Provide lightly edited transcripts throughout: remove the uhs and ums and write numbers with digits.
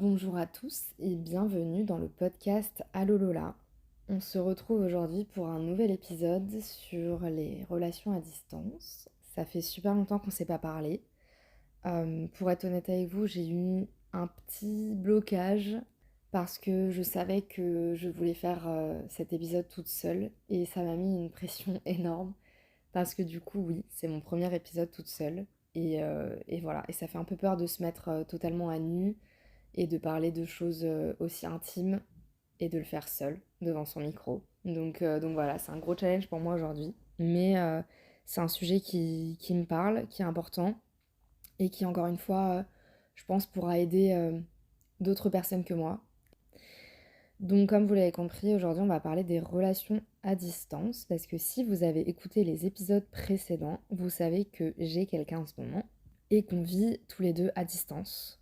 Bonjour à tous et bienvenue dans le podcast Allo Lola. On se retrouve aujourd'hui pour un nouvel épisode sur les relations à distance. Ça fait super longtemps qu'on ne s'est pas parlé. Pour être honnête avec vous, j'ai eu un petit blocage parce que je savais que je voulais faire cet épisode toute seule et ça m'a mis une pression énorme parce que du coup, oui, c'est mon premier épisode toute seule et voilà. Et ça fait un peu peur de se mettre totalement à nu et de parler de choses aussi intimes et de le faire seul devant son micro. Donc voilà, c'est un gros challenge pour moi aujourd'hui. Mais c'est un sujet qui me parle, qui est important et qui, encore une fois, je pense pourra aider d'autres personnes que moi. Donc comme vous l'avez compris, aujourd'hui on va parler des relations à distance parce que si vous avez écouté les épisodes précédents, vous savez que j'ai quelqu'un en ce moment et qu'on vit tous les deux à distance.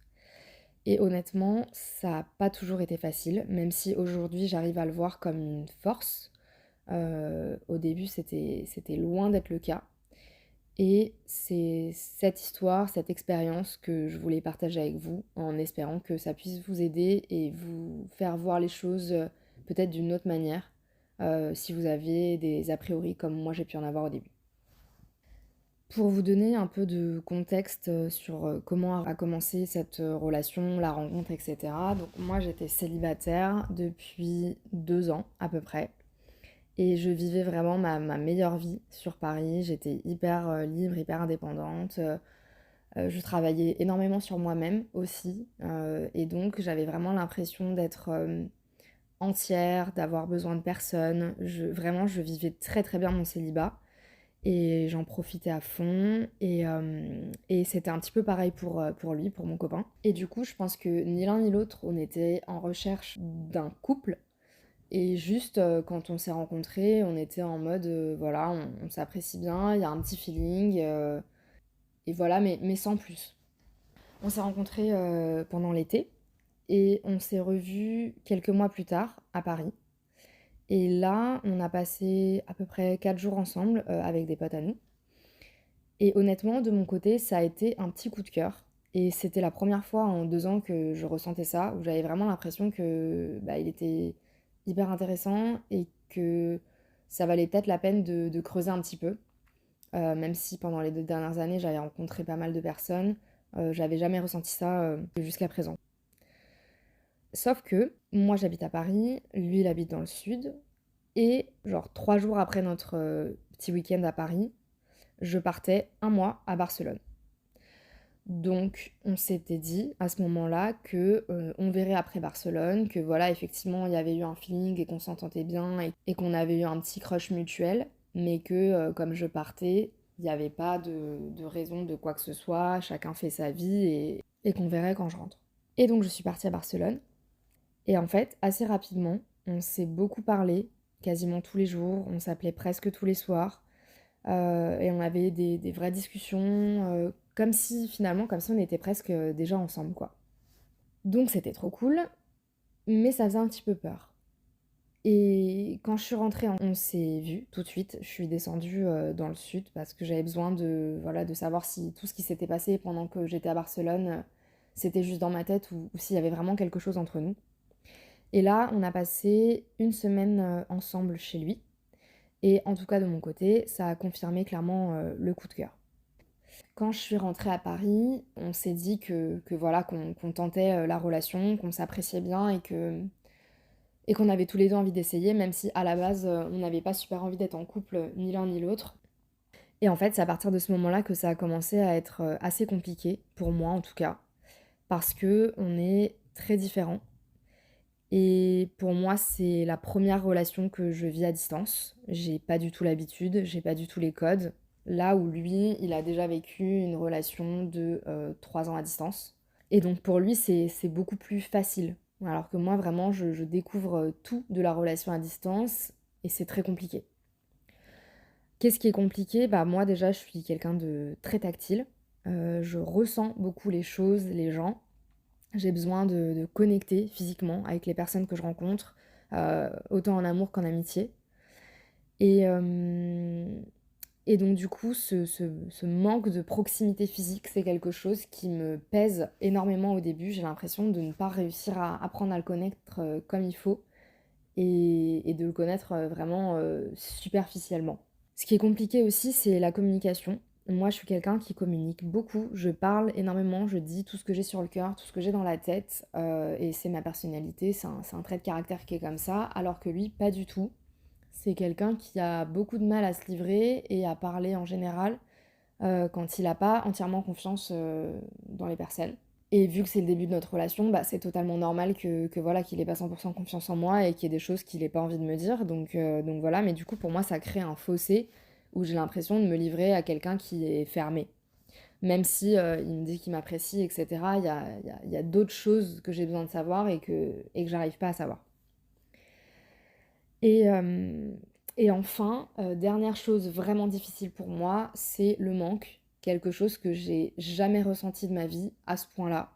Et honnêtement, ça n'a pas toujours été facile, même si aujourd'hui j'arrive à le voir comme une force. Au début, c'était loin d'être le cas. Et c'est cette histoire, cette expérience que je voulais partager avec vous, en espérant que ça puisse vous aider et vous faire voir les choses peut-être d'une autre manière, si vous avez des a priori comme moi j'ai pu en avoir au début. Pour vous donner un peu de contexte sur comment a commencé cette relation, la rencontre, etc. Donc moi j'étais célibataire depuis 2 ans à peu près. Et je vivais vraiment ma meilleure vie sur Paris. J'étais hyper libre, hyper indépendante. Je travaillais énormément sur moi-même aussi. Et donc j'avais vraiment l'impression d'être entière, d'avoir besoin de personne. Vraiment, je vivais très très bien mon célibat. Et j'en profitais à fond. Et c'était un petit peu pareil pour lui, pour mon copain. Et du coup, je pense que ni l'un ni l'autre, on était en recherche d'un couple. Et juste quand on s'est rencontrés, on était en mode, voilà, on s'apprécie bien, il y a un petit feeling. Et voilà, mais sans plus. On s'est rencontrés pendant l'été. Et on s'est revus quelques mois plus tard à Paris. Et là, on a passé à peu près 4 jours ensemble avec des potes à nous. Et honnêtement, de mon côté, ça a été un petit coup de cœur. Et c'était la première fois en 2 ans que je ressentais ça, où j'avais vraiment l'impression que il était hyper intéressant et que ça valait peut-être la peine de creuser un petit peu. Même si pendant les 2 dernières années, j'avais rencontré pas mal de personnes, j'avais jamais ressenti ça jusqu'à présent. Sauf que moi, j'habite à Paris, lui, il habite dans le sud. Et genre 3 jours après notre petit week-end à Paris, je partais un mois à Barcelone. Donc on s'était dit à ce moment-là que on verrait après Barcelone, que voilà, effectivement, il y avait eu un feeling et qu'on s'entendait bien et qu'on avait eu un petit crush mutuel, mais que comme je partais, il n'y avait pas de raison de quoi que ce soit, chacun fait sa vie et qu'on verrait quand je rentre. Et donc je suis partie à Barcelone. Et en fait, assez rapidement, on s'est beaucoup parlé, quasiment tous les jours, on s'appelait presque tous les soirs. Et on avait des vraies discussions, comme si finalement, comme si on était presque déjà ensemble, quoi. Donc c'était trop cool, mais ça faisait un petit peu peur. Et quand je suis rentrée, on s'est vu tout de suite. Je suis descendue dans le sud parce que j'avais besoin voilà, de savoir si tout ce qui s'était passé pendant que j'étais à Barcelone, c'était juste dans ma tête ou s'il y avait vraiment quelque chose entre nous. Et là, on a passé une semaine ensemble chez lui. Et en tout cas, de mon côté, ça a confirmé clairement le coup de cœur. Quand je suis rentrée à Paris, on s'est dit que voilà, qu'on tentait la relation, qu'on s'appréciait bien et qu'on avait tous les deux envie d'essayer, même si à la base, on n'avait pas super envie d'être en couple, ni l'un ni l'autre. Et en fait, c'est à partir de ce moment-là que ça a commencé à être assez compliqué, pour moi en tout cas, parce que on est très différents. Et pour moi, c'est la première relation que je vis à distance. J'ai pas du tout l'habitude, j'ai pas du tout les codes. Là où lui, il a déjà vécu une relation de 3 ans à distance. Et donc pour lui, c'est beaucoup plus facile. Alors que moi, vraiment, je découvre tout de la relation à distance et c'est très compliqué. Qu'est-ce qui est compliqué? Bah moi déjà, je suis quelqu'un de très tactile. Je ressens beaucoup les choses, les gens. J'ai besoin de connecter physiquement avec les personnes que je rencontre, autant en amour qu'en amitié. Et, Et donc du coup, ce manque de proximité physique, c'est quelque chose qui me pèse énormément au début. J'ai l'impression de ne pas réussir à apprendre à le connaître, comme il faut et de le connaître, vraiment, superficiellement. Ce qui est compliqué aussi, c'est la communication. Moi, je suis quelqu'un qui communique beaucoup, je parle énormément, je dis tout ce que j'ai sur le cœur, tout ce que j'ai dans la tête, et c'est ma personnalité, c'est un trait de caractère qui est comme ça, alors que lui, pas du tout. C'est quelqu'un qui a beaucoup de mal à se livrer et à parler en général, quand il a pas entièrement confiance, dans les personnes. Et vu que c'est le début de notre relation, bah, c'est totalement normal que voilà, qu'il ait pas 100 confiance en moi et qu'il y ait des choses qu'il ait pas envie de me dire, donc voilà. Mais du coup, pour moi, ça crée un fossé où j'ai l'impression de me livrer à quelqu'un qui est fermé. Même si, il me dit qu'il m'apprécie et cetera, il y a d'autres choses que j'ai besoin de savoir et que j'arrive pas à savoir. Et enfin, dernière chose vraiment difficile pour moi, c'est le manque. Quelque chose que j'ai jamais ressenti de ma vie à ce point-là.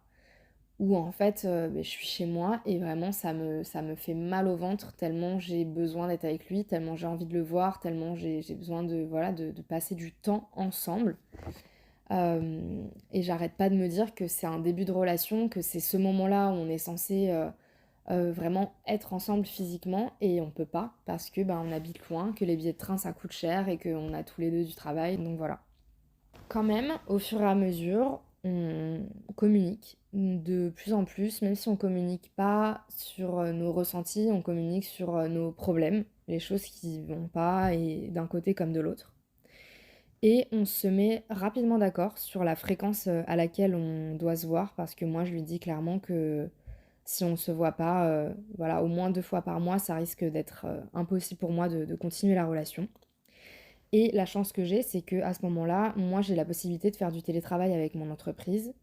Où en fait, je suis chez moi et vraiment ça me fait mal au ventre tellement j'ai besoin d'être avec lui, tellement j'ai envie de le voir, tellement j'ai besoin de voilà, de passer du temps ensemble. Et j'arrête pas de me dire que c'est un début de relation, que c'est ce moment-là où on est censé, vraiment être ensemble physiquement et on peut pas parce que, on habite loin, que les billets de train ça coûte cher et qu'on a tous les 2 du travail, donc voilà. Quand même, au fur et à mesure, on communique de plus en plus, même si on communique pas sur, nos ressentis, on communique sur, nos problèmes, les choses qui vont pas et d'un côté comme de l'autre. Et on se met rapidement d'accord sur la fréquence, à laquelle on doit se voir parce que moi je lui dis clairement que si on se voit pas, voilà, au moins 2 fois par mois, ça risque d'être, impossible pour moi de continuer la relation. Et la chance que j'ai, c'est qu'à ce moment-là, moi, j'ai la possibilité de faire du télétravail avec mon entreprise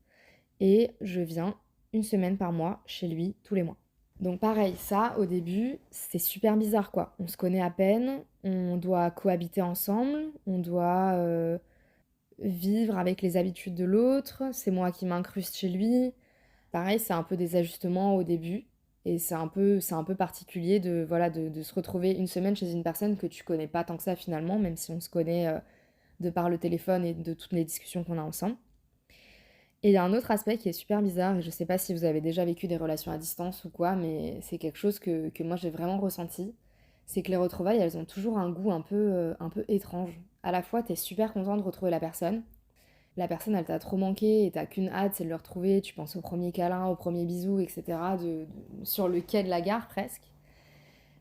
et je viens une semaine par mois chez lui tous les mois. Donc pareil, ça, au début, c'est super bizarre, quoi. On se connaît à peine, on doit cohabiter ensemble, on doit vivre avec les habitudes de l'autre, c'est moi qui m'incruste chez lui. Pareil, c'est un peu des ajustements au début et c'est un peu particulier de, voilà, de se retrouver une semaine chez une personne que tu connais pas tant que ça finalement, même si on se connaît, de par le téléphone et de toutes les discussions qu'on a ensemble. Et il y a un autre aspect qui est super bizarre, et je sais pas si vous avez déjà vécu des relations à distance ou quoi, mais c'est quelque chose que moi j'ai vraiment ressenti. C'est que les retrouvailles, elles ont toujours un goût un peu étrange. À la fois, t'es super content de retrouver la personne, elle t'a trop manqué et t'as qu'une hâte, c'est de le retrouver. Tu penses au premier câlin, au premier bisou, etc. Sur le quai de la gare presque.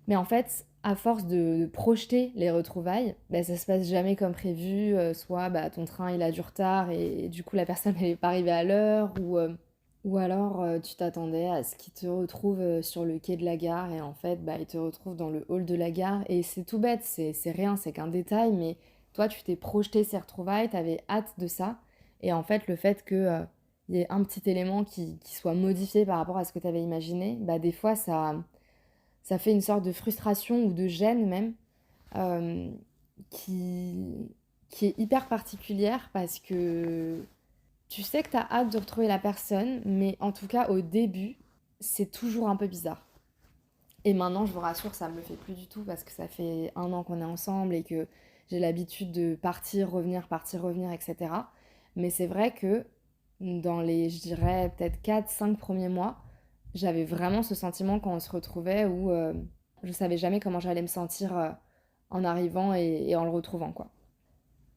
Mais en fait, à force de projeter les retrouvailles, ça se passe jamais comme prévu. Soit ton train il a du retard et du coup la personne elle est pas arrivée à l'heure, ou alors tu t'attendais à ce qu'il te retrouve sur le quai de la gare et en fait il te retrouve dans le hall de la gare. Et c'est tout bête, c'est rien, c'est qu'un détail, mais toi tu t'es projeté ces retrouvailles, t'avais hâte de ça. Et en fait le fait que y ait un petit élément qui soit modifié par rapport à ce que t'avais imaginé, des fois ça fait une sorte de frustration ou de gêne même, euh, qui, qui est hyper particulière parce que tu sais que tu as hâte de retrouver la personne, mais en tout cas au début, c'est toujours un peu bizarre. Et maintenant, je vous rassure, ça me le fait plus du tout parce que ça fait 1 an qu'on est ensemble et que j'ai l'habitude de partir, revenir, etc. Mais c'est vrai que dans les, je dirais, peut-être 4, 5 premiers mois, j'avais vraiment ce sentiment quand on se retrouvait où je savais jamais comment j'allais me sentir en arrivant et en le retrouvant, quoi.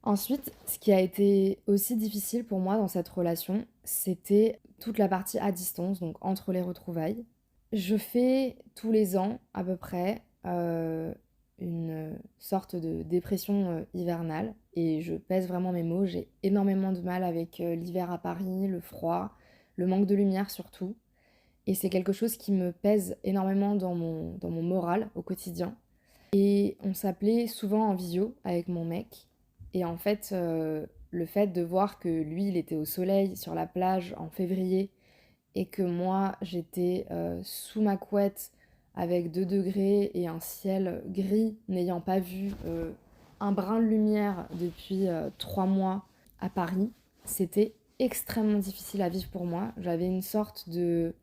Ensuite, ce qui a été aussi difficile pour moi dans cette relation, c'était toute la partie à distance, donc entre les retrouvailles. Je fais tous les ans à peu près une sorte de dépression hivernale et je pèse vraiment mes mots. J'ai énormément de mal avec l'hiver à Paris, le froid, le manque de lumière surtout. Et c'est quelque chose qui me pèse énormément dans mon moral au quotidien. Et on s'appelait souvent en visio avec mon mec. Et en fait, le fait de voir que lui, il était au soleil sur la plage en février et que moi, j'étais sous ma couette avec 2 degrés et un ciel gris, n'ayant pas vu un brin de lumière depuis 3 mois à Paris, c'était extrêmement difficile à vivre pour moi. J'avais une sorte de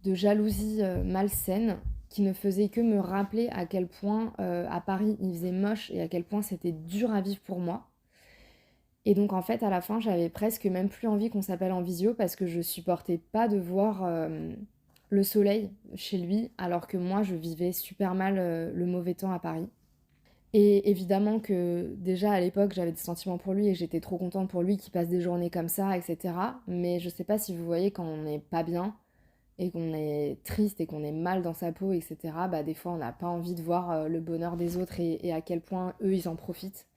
jalousie malsaine qui ne faisait que me rappeler à quel point à Paris il faisait moche et à quel point c'était dur à vivre pour moi. Et donc en fait, à la fin, j'avais presque même plus envie qu'on s'appelle en visio parce que je supportais pas de voir, le soleil chez lui, alors que moi, je vivais super mal, le mauvais temps à Paris. Et évidemment que déjà à l'époque, j'avais des sentiments pour lui et j'étais trop contente pour lui qu'il passe des journées comme ça et cetera. Mais je sais pas si vous voyez quand on n'est pas bien et qu'on est triste et qu'on est mal dans sa peau et cetera, bah, des fois on n'a pas envie de voir, le bonheur des autres et à quel point eux, ils en profitent.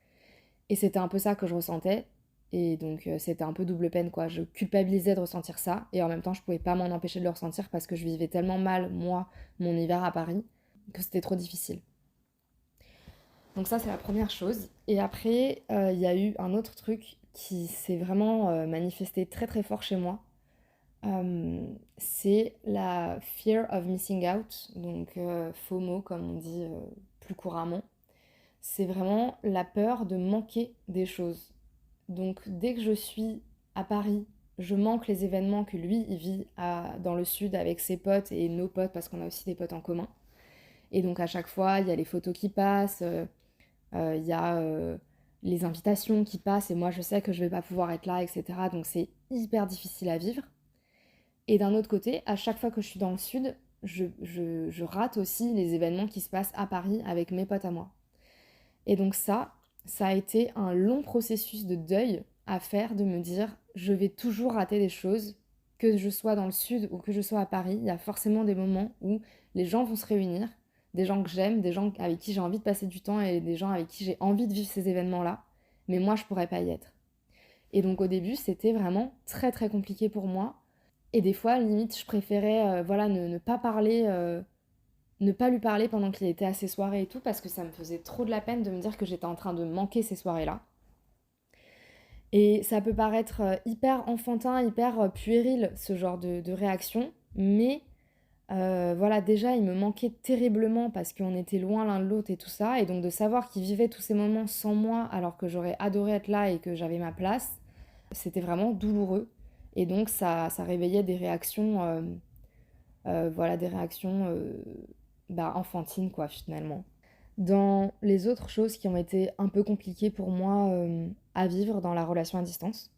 Et c'était un peu ça que je ressentais et donc c'était un peu double peine, quoi. Je culpabilisais de ressentir ça et en même temps, je pouvais pas m'en empêcher de le ressentir parce que je vivais tellement mal, moi, mon hiver à Paris, que c'était trop difficile. Donc ça, c'est la première chose. Et après, il y a eu un autre truc qui s'est vraiment manifesté très très fort chez moi. C'est la fear of missing out, donc FOMO comme on dit plus couramment. C'est vraiment la peur de manquer des choses. Donc dès que je suis à Paris, je manque les événements que lui, il vit dans le sud avec ses potes et nos potes parce qu'on a aussi des potes en commun. Et donc à chaque fois, il y a les photos qui passent, il y a les invitations qui passent et moi je sais que je vais pas pouvoir être là, etc. Donc c'est hyper difficile à vivre. Et d'un autre côté, à chaque fois que je suis dans le sud, je rate aussi les événements qui se passent à Paris avec mes potes à moi. Et donc ça a été un long processus de deuil à faire, de me dire je vais toujours rater des choses, que je sois dans le sud ou que je sois à Paris, il y a forcément des moments où les gens vont se réunir, des gens que j'aime, des gens avec qui j'ai envie de passer du temps et des gens avec qui j'ai envie de vivre ces événements-là, mais moi je pourrais pas y être. Et donc au début c'était vraiment très très compliqué pour moi. Et des fois limite je préférais voilà ne pas parler ne pas lui parler pendant qu'il était à ses soirées et tout, parce que ça me faisait trop de la peine de me dire que j'étais en train de manquer ces soirées-là. Et ça peut paraître hyper enfantin, hyper puéril, ce genre de réaction, mais voilà, déjà, il me manquait terriblement parce qu'on était loin l'un de l'autre et tout ça, et donc de savoir qu'il vivait tous ces moments sans moi, alors que j'aurais adoré être là et que j'avais ma place, c'était vraiment douloureux. Et donc ça réveillait des réactions, voilà, des réactions bah, enfantines, quoi, finalement. Dans les autres choses qui ont été un peu compliquées pour moi à vivre dans la relation à distance,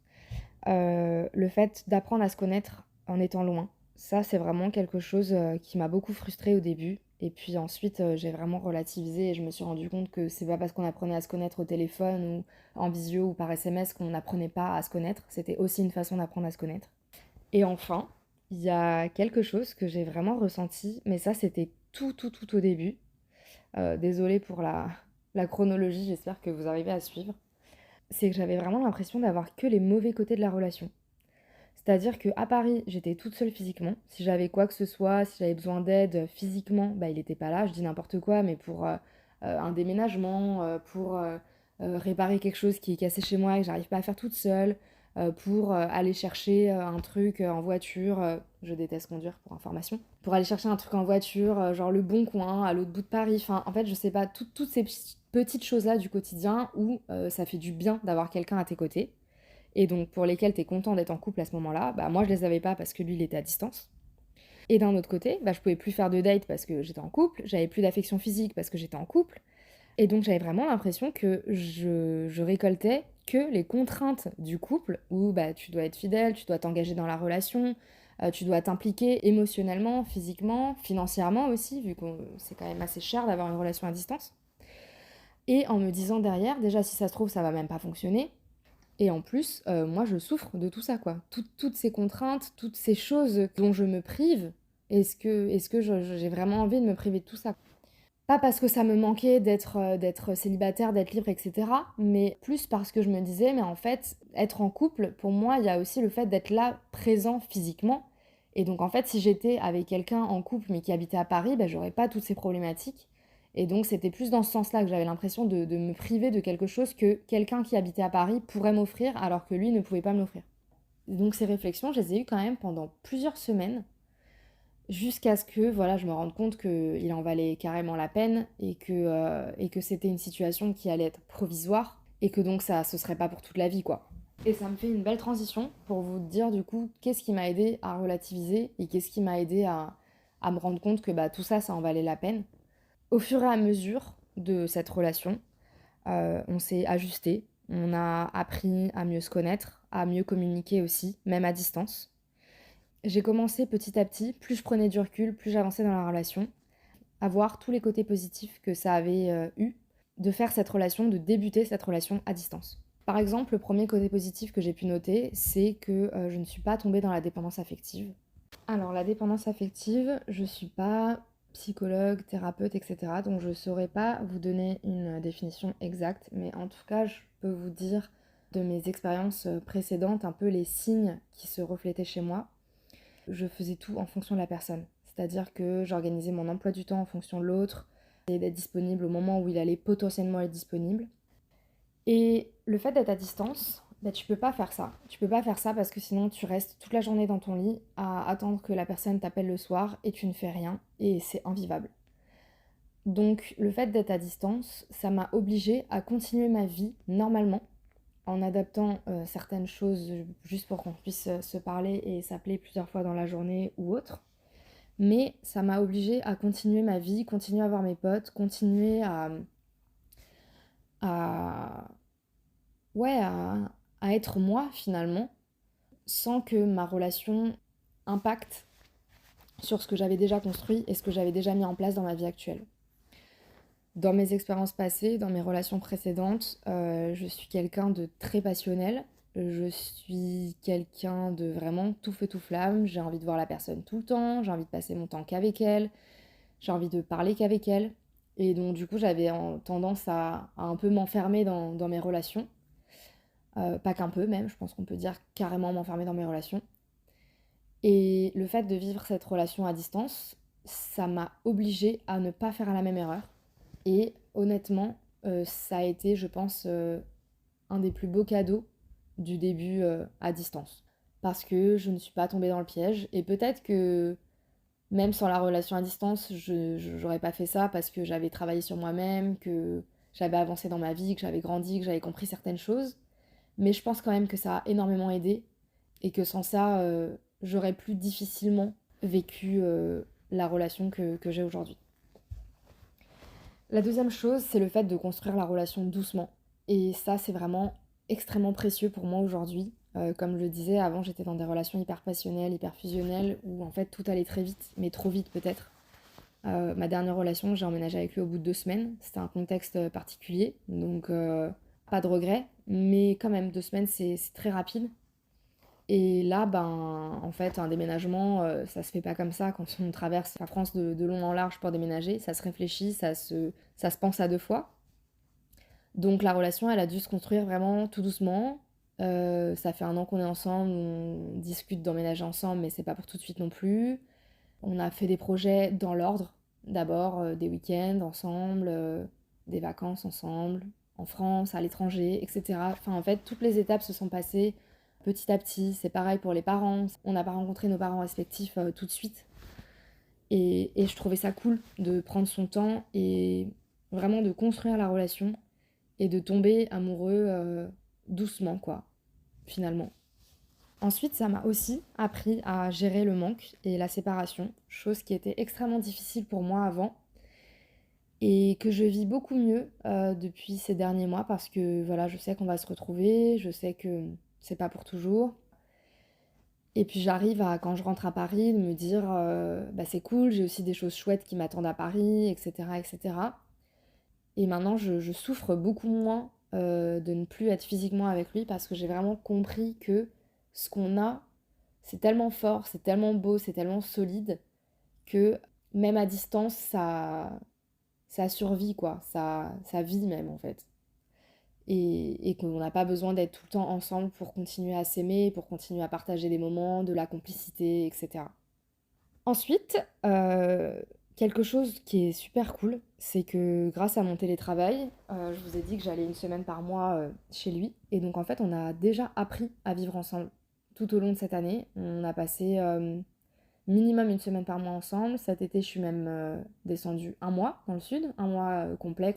le fait d'apprendre à se connaître en étant loin, ça c'est vraiment quelque chose qui m'a beaucoup frustrée au début. Et puis ensuite j'ai vraiment relativisé et je me suis rendu compte que c'est pas parce qu'on apprenait à se connaître au téléphone ou en visio ou par SMS qu'on n'apprenait pas à se connaître, c'était aussi une façon d'apprendre à se connaître. Et enfin, il y a quelque chose que j'ai vraiment ressenti, mais ça c'était tout au début. Désolée pour la chronologie, j'espère que vous arrivez à suivre. C'est que j'avais vraiment l'impression d'avoir que les mauvais côtés de la relation. C'est-à-dire qu'à Paris, j'étais toute seule physiquement. Si j'avais quoi que ce soit, si j'avais besoin d'aide physiquement, bah, il n'était pas là, je dis n'importe quoi, mais pour un déménagement, pour réparer quelque chose qui est cassé chez moi et que j'arrive pas à faire toute seule, pour aller chercher un truc en voiture, je déteste conduire pour information, pour aller chercher un truc en voiture, genre le Bon Coin, à l'autre bout de Paris, enfin en fait je sais pas, toutes ces petites choses-là du quotidien où ça fait du bien d'avoir quelqu'un à tes côtés et donc pour lesquels t'es content d'être en couple à ce moment-là, bah moi je les avais pas parce que lui il était à distance. Et d'un autre côté, bah je pouvais plus faire de date parce que j'étais en couple, j'avais plus d'affection physique parce que j'étais en couple, et donc j'avais vraiment l'impression que je récoltais que les contraintes du couple, où bah tu dois être fidèle, tu dois t'engager dans la relation, tu dois t'impliquer émotionnellement, physiquement, financièrement aussi, vu que c'est quand même assez cher d'avoir une relation à distance. Et en me disant derrière, déjà si ça se trouve ça va même pas fonctionner, et en plus, moi je souffre de tout ça, quoi. Toutes ces contraintes, toutes ces choses dont je me prive, est-ce que j'ai vraiment envie de me priver de tout ça? Pas parce que ça me manquait d'être célibataire, d'être libre, et cetera, mais plus parce que je me disais: «Mais en fait, être en couple, pour moi, il y a aussi le fait d'être là, présent physiquement», et donc en fait, si j'étais avec quelqu'un en couple, mais qui habitait à Paris, bah, j'aurais pas toutes ces problématiques, et donc c'était plus dans ce sens-là que j'avais l'impression de me priver de quelque chose que quelqu'un qui habitait à Paris pourrait m'offrir, alors que lui ne pouvait pas me l'offrir. Donc ces réflexions, je les ai eues quand même pendant plusieurs semaines, jusqu'à ce que voilà, je me rende compte qu'il en valait carrément la peine et que c'était une situation qui allait être provisoire et que donc ça ce serait pas pour toute la vie, quoi. Et ça me fait une belle transition pour vous dire du coup qu'est-ce qui m'a aidé à relativiser et qu'est-ce qui m'a aidé à me rendre compte que bah, tout ça, ça en valait la peine. Au fur et à mesure de cette relation, on s'est ajusté. On a appris à mieux se connaître, à mieux communiquer aussi, même à distance. J'ai commencé petit à petit, plus je prenais du recul, plus j'avançais dans la relation, à voir tous les côtés positifs que ça avait eu de faire cette relation, de débuter cette relation à distance. Par exemple, le premier côté positif que j'ai pu noter, c'est que je ne suis pas tombée dans la dépendance affective. Alors, la dépendance affective, je ne suis pas psychologue, thérapeute, etc. Donc, je ne saurais pas vous donner une définition exacte, mais en tout cas, je peux vous dire de mes expériences précédentes, un peu les signes qui se reflétaient chez moi. Je faisais tout en fonction de la personne. C'est-à-dire que j'organisais mon emploi du temps en fonction de l'autre, et d'être disponible au moment où il allait potentiellement être disponible. Et le fait d'être à distance, bah, tu peux pas faire ça. Tu peux pas faire ça parce que sinon tu restes toute la journée dans ton lit à attendre que la personne t'appelle le soir et tu ne fais rien et c'est invivable. Donc le fait d'être à distance, ça m'a obligée à continuer ma vie normalement en adaptant certaines choses juste pour qu'on puisse se parler et s'appeler plusieurs fois dans la journée ou autre. Mais ça m'a obligée à continuer ma vie, continuer à voir mes potes, continuer à, ouais, à être moi finalement, sans que ma relation impacte sur ce que j'avais déjà construit et ce que j'avais déjà mis en place dans ma vie actuelle. Dans mes expériences passées, dans mes relations précédentes, je suis quelqu'un de très passionnel. Je suis quelqu'un de vraiment tout feu tout flamme. J'ai envie de voir la personne tout le temps. J'ai envie de passer mon temps qu'avec elle. J'ai envie de parler qu'avec elle. Et donc du coup, j'avais tendance à un peu m'enfermer dans mes relations. Pas qu'un peu même, je pense qu'on peut dire carrément m'enfermer dans mes relations. Et le fait de vivre cette relation à distance, ça m'a obligée à ne pas faire la même erreur. Et honnêtement, ça a été, je pense, un des plus beaux cadeaux du début à distance. Parce que je ne suis pas tombée dans le piège. Et peut-être que même sans la relation à distance, j'aurais pas fait ça parce que j'avais travaillé sur moi-même, que j'avais avancé dans ma vie, que j'avais grandi, que j'avais compris certaines choses. Mais je pense quand même que ça a énormément aidé et que sans ça, j'aurais plus difficilement vécu la relation que j'ai aujourd'hui. La deuxième chose, c'est le fait de construire la relation doucement. Et ça, c'est vraiment extrêmement précieux pour moi aujourd'hui. Comme je le disais, avant, j'étais dans des relations hyper passionnelles, hyper fusionnelles, où en fait tout allait très vite, mais trop vite peut-être. Ma dernière relation, j'ai emménagé avec lui au bout de 2 semaines. C'était un contexte particulier, donc pas de regret, mais quand même 2 semaines, c'est très rapide. Et là, ben, en fait, un déménagement, ça se fait pas comme ça quand on traverse la France de long en large pour déménager. Ça se réfléchit, ça se pense à 2 fois. Donc la relation, elle a dû se construire vraiment tout doucement. Ça fait 1 an qu'on est ensemble, on discute d'emménager ensemble, mais c'est pas pour tout de suite non plus. On a fait des projets dans l'ordre. D'abord, des week-ends ensemble, des vacances ensemble, en France, à l'étranger, etc. Enfin, en fait, toutes les étapes se sont passées petit à petit. C'est pareil pour les parents. On n'a pas rencontré nos parents respectifs tout de suite. Et je trouvais ça cool de prendre son temps et vraiment de construire la relation et de tomber amoureux doucement, quoi, finalement. Ensuite, ça m'a aussi appris à gérer le manque et la séparation, chose qui était extrêmement difficile pour moi avant et que je vis beaucoup mieux depuis ces derniers mois parce que voilà, je sais qu'on va se retrouver, je sais que c'est pas pour toujours. Et puis j'arrive à, quand je rentre à Paris, de me dire bah c'est cool, j'ai aussi des choses chouettes qui m'attendent à Paris, etc. etc. Et maintenant, je souffre beaucoup moins de ne plus être physiquement avec lui parce que j'ai vraiment compris que ce qu'on a, c'est tellement fort, c'est tellement beau, c'est tellement solide que même à distance, ça survit, quoi. Ça vit même, en fait. Et qu'on n'a pas besoin d'être tout le temps ensemble pour continuer à s'aimer, pour continuer à partager des moments, de la complicité, etc. Ensuite, quelque chose qui est super cool, c'est que grâce à mon télétravail, je vous ai dit que j'allais 1 semaine par mois chez lui. Et donc en fait, on a déjà appris à vivre ensemble tout au long de cette année. On a passé minimum 1 semaine par mois ensemble. Cet été, je suis même descendue 1 mois dans le sud, 1 mois complet.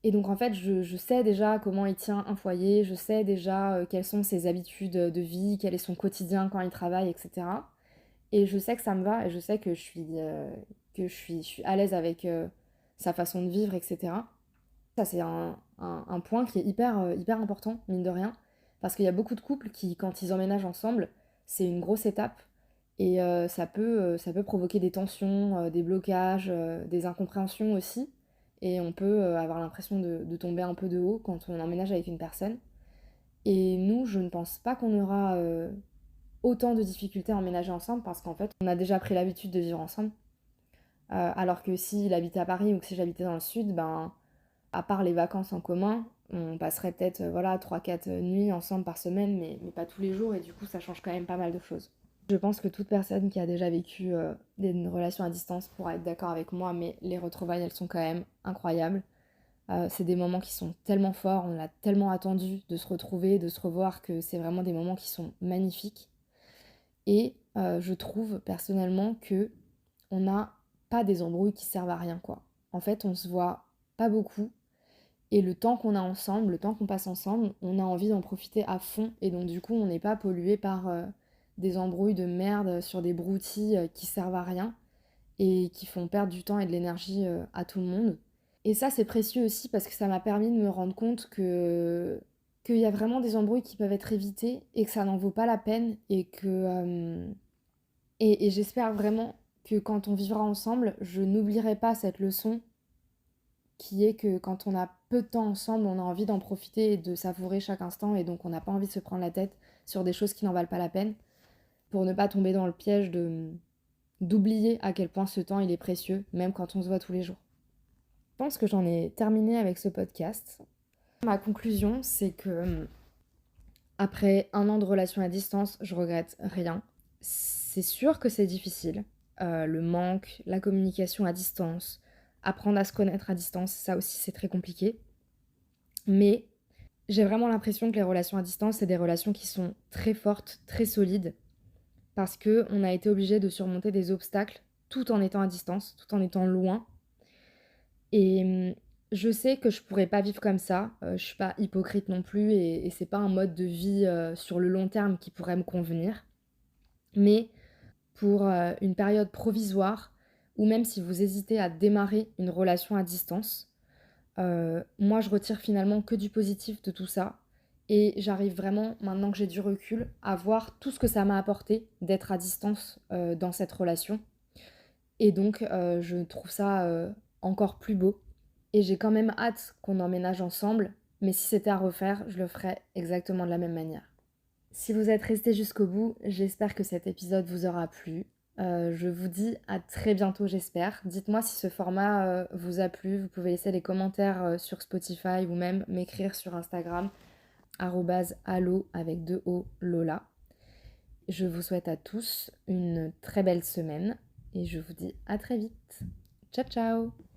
Et donc en fait, je sais déjà comment il tient un foyer, je sais déjà quelles sont ses habitudes de vie, quel est son quotidien quand il travaille, etc. Et je sais que ça me va et je sais que je suis à l'aise avec sa façon de vivre, etc. Ça, c'est un point qui est hyper important, mine de rien, parce qu'il y a beaucoup de couples qui, quand ils emménagent ensemble, c'est une grosse étape et ça peut provoquer des tensions, des blocages, des incompréhensions aussi et on peut, avoir l'impression de tomber un peu de haut quand on emménage avec une personne et nous, je ne pense pas qu'on aura, autant de difficultés à emménager ensemble parce qu'en fait, on a déjà pris l'habitude de vivre ensemble. Alors que s'il habitait à Paris ou que si j'habitais dans le sud, ben, à part les vacances en commun, on passerait peut-être voilà 3-4 nuits ensemble par semaine, mais pas tous les jours, et du coup ça change quand même pas mal de choses. Je pense que toute personne qui a déjà vécu une relation à distance pourra être d'accord avec moi, mais les retrouvailles, elles sont quand même incroyables. C'est des moments qui sont tellement forts, on a tellement attendu de se retrouver, de se revoir, que c'est vraiment des moments qui sont magnifiques. Et je trouve personnellement que on n'a pas des embrouilles qui servent à rien, quoi. En fait, on se voit pas beaucoup, et le temps qu'on a ensemble, le temps qu'on passe ensemble, on a envie d'en profiter à fond. Et donc du coup, on n'est pas pollué par des embrouilles de merde sur des broutilles qui servent à rien et qui font perdre du temps et de l'énergie à tout le monde. Et ça, c'est précieux aussi parce que ça m'a permis de me rendre compte que qu'il y a vraiment des embrouilles qui peuvent être évitées et que ça n'en vaut pas la peine et que et j'espère vraiment que quand on vivra ensemble, je n'oublierai pas cette leçon qui est que quand on a peu de temps ensemble, on a envie d'en profiter et de savourer chaque instant et donc on n'a pas envie de se prendre la tête sur des choses qui n'en valent pas la peine pour ne pas tomber dans le piège d'oublier à quel point ce temps il est précieux, même quand on se voit tous les jours. Je pense que j'en ai terminé avec ce podcast. Ma conclusion, c'est que après 1 an de relation à distance, je regrette rien. C'est sûr que c'est difficile. Le manque, la communication à distance, apprendre à se connaître à distance, ça aussi c'est très compliqué. Mais j'ai vraiment l'impression que les relations à distance, c'est des relations qui sont très fortes, très solides, parce que on a été obligé de surmonter des obstacles tout en étant à distance, tout en étant loin. Et je sais que je pourrais pas vivre comme ça, je suis pas hypocrite non plus et c'est pas un mode de vie, sur le long terme qui pourrait me convenir. Mais pour, une période provisoire ou même si vous hésitez à démarrer une relation à distance, moi je retire finalement que du positif de tout ça et j'arrive vraiment, maintenant que j'ai du recul, à voir tout ce que ça m'a apporté d'être à distance, dans cette relation et donc je trouve ça, encore plus beau et j'ai quand même hâte qu'on emménage ensemble, mais si c'était à refaire, je le ferais exactement de la même manière. Si vous êtes restés jusqu'au bout, j'espère que cet épisode vous aura plu. Je vous dis à très bientôt, j'espère. Dites-moi si ce format vous a plu. Vous pouvez laisser des commentaires sur Spotify ou même m'écrire sur Instagram, @allo avec 2 O Lola. Je vous souhaite à tous une très belle semaine et je vous dis à très vite. Ciao ciao!